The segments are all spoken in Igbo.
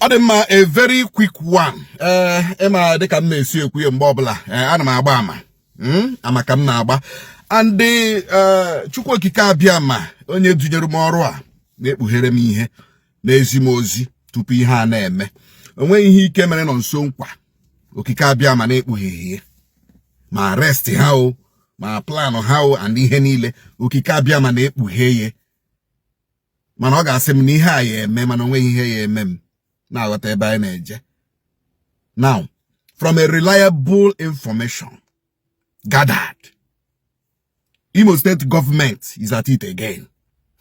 Adema, a very quick one. Emma de kam na si ekwu mgbe obula. Ana m agba ama. Amaka m na agba. And the Chukwu okike abịa ma onye dunyere m ọrụ a na-ekpughere m ihe na-ezi m ozi tupu ihe a na-eme. Onwe ihe ike mere nọ nso nkwa. Okike abịa ma na-ekpughere ma arrest ha o, ma plan ha o and ihe niile. Okike abịa ma na-ekpughere. Mana ọ ga-asị m na ihe a ya eme mana onwe ihe ya eme m. Now, whatever I need. Now, from a reliable information gathered, Imo State government is at it again.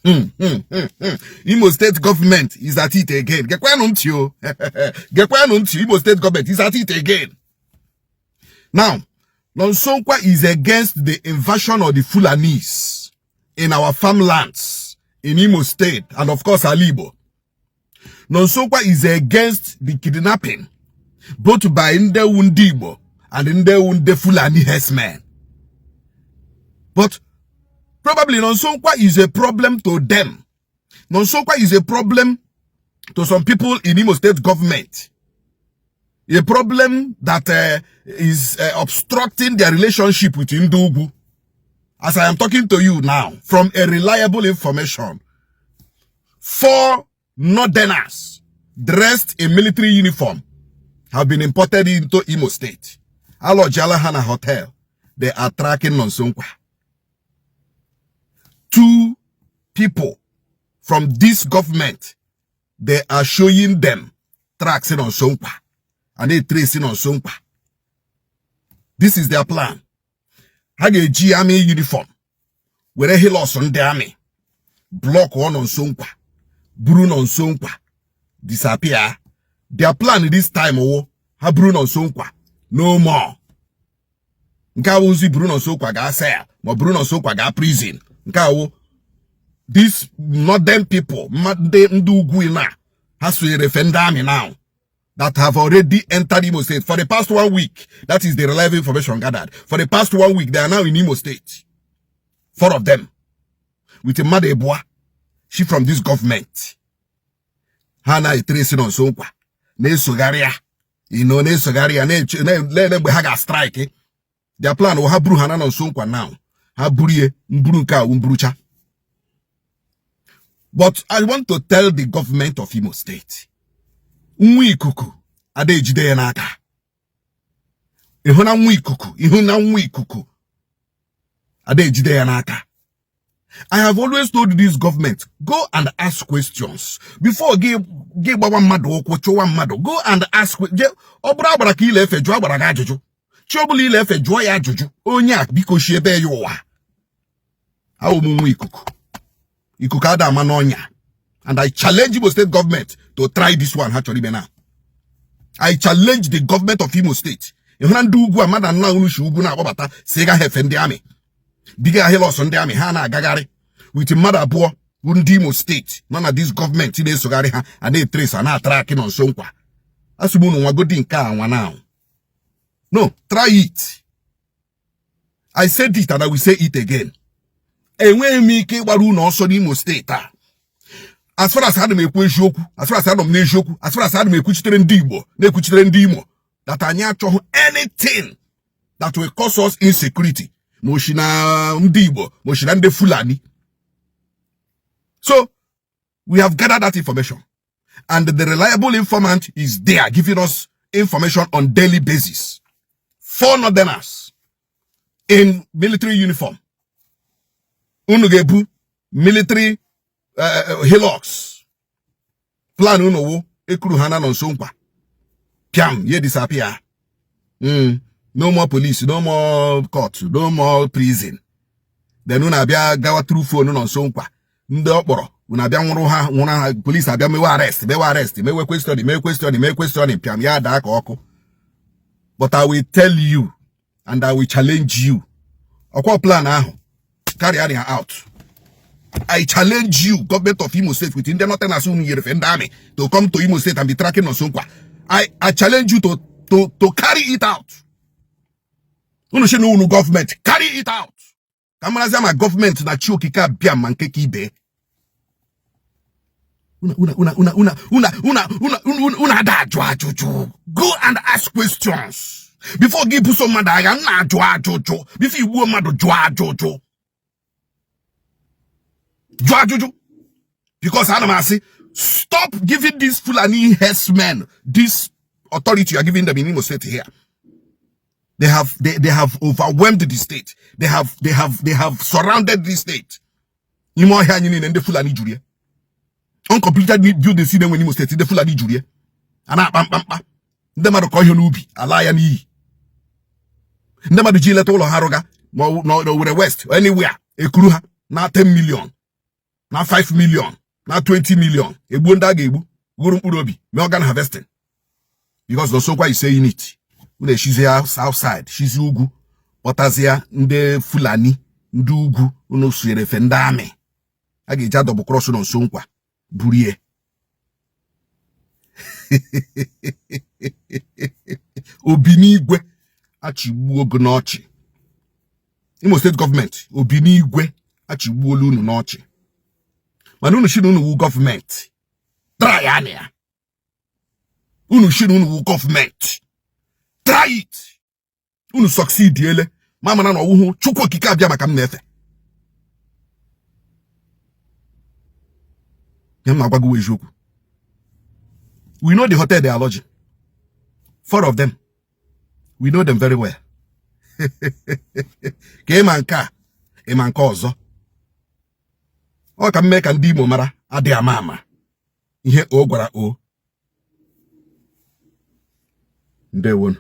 Imo State government is at it again. Imo State government is at it again. Now, Nonsonkwa is against the invasion of the Fulanis in our farmlands in Imo State and of course Ala Igbo. Nonsonkwa is against the kidnapping, both by Igbo and the Fulani Herdsmen. But probably Nonsonkwa is a problem to them. Nonsonkwa is a problem to some people in Imo State government. A problem that is obstructing their relationship with Ndugu. As I am talking to you now, from a reliable information, 4 Northerners dressed in military uniform have been imported into Imo State. Ala Igbo Hotel, they are tracking Nonsonkwa. 2 people from this government, they are showing them tracks in Nonsonkwa and they tracing Nonsonkwa. This is their plan. Hage army uniform, where he lost on the army, block one Nonsonkwa. Bruno Nonsonkwa disappear. Their plan this time ha Bruno Nonsonkwa no more. Nka wuzi Bruno Nonsonkwa ga cell, but Bruno Nonsonkwa ga prison. Nka these northern people, Made Ndugu ina, has to defend army now that have already entered Imo State for the past 1 week. That is the reliable information gathered. For the past 1 week, they are now in Imo State. 4 of them with a Madeboa. She from this government. Hana is tracing Nonsonkwa. Ne Sogaria. You know, ne Sogaria. Ne haga strike. Their plan will have Hana Nonsonkwa now. Haburie, Mbruka, Umbrucha. But I want to tell the government of Imo State. Nwi kuku. Ade jide yanaka. Ihuna nwi kuku. Ihuna nwi kuku. Ade jide yanaka. I have always told this government, go and ask questions. Before give one mado, go and ask. Obra baraki lefe joa baraga jojo. Chobuli lefe joa ya jojo. Onyak biko shebe yowa. How mumu ikuku. Ikukada manonya. And I challenge Imo State government to try this one actually now. I challenge the government of Imo State. Ihunandu ugwa mada na unushu ugu na wabata sega hefendi ame. Diga helos on the army, Hana Gagari, with a mother boy, Imo State. None of this government today Sogari and they trace and are tracking on Sonkwa. Asumuno Wagodin Ka now. No, try it. I said it and I will say it again. And when me ke waru no so Imo State. As far as I me kwejoku, as far as I don't joku, as far as I me kuchitere Igbo, ne kuchitere Imo, that anya cho anything that will cause us insecurity. Moshina Igbo, Moshina nde Fulani. So, we have gathered that information. And the reliable informant is there, giving us information on daily basis. 4 Northerners in military uniform. Unugebu, military hillocks. Plan unowo, ekuru hana Nonsonkwa. Piam, ye disappear. No more police, no more court, no more prison. Then una bia gawa through phone Nonsonkwa. Nde okporo, una bia nwuru ha, police abia mewe arrest, mewe question, piam ya da ka oku. But I will tell you, and I will challenge you. Okwa plan ahụ, carry her out. I challenge you, government of Imo State, within the northern Asun defend army, to come to Imo State and be tracking Nonsonkwa. I challenge you to carry it out. Unu government, carry it out. Kamaraza ma government na chokika bia mankeki be. Go and ask questions. Before give some mother, I am not jojo. Before you woman jojo. Because Anamasi, stop giving these Fulani Herdsmen this authority you are giving them in Imo State here. They have overwhelmed the state. They have surrounded the state. Imo Hanyin and the Fulani Julia. Uncompleted build the city when Imo State, the Fulani Julia. And them are the Koyonubi, Alayani. Them are the Giletolo Haroga, no, with the West, anywhere. Ekruha, now 10 million. Now 5 million. Now 20 million. Ebunda Gebu, Gurum Urobi, Morgan harvesting. Because the Sokwa is saying it. She's here outside. She's Ugu. Otazia, Nde Fulani, Ndugu, Uno Sire Fendame. Agi Jado Bokroso non Sonkwa. Burie. Obinigwe. Achibuo Gnochi. Imo State government. Obinigwe. Achibuo Lunu Nochi. Manunu Shinu government. Try ania. Unu Shinu government. Try it. Unu succeed yele. Mama na uhu chukwu kika abia maka mnefe. Yama bagu ejoku. We know the hotel they are lodging. 4 of them. We know them very well. Ke emanka ozo. O ka mme ka ndi Igbo mara adi ama ihe o gwara o. Ndewonu.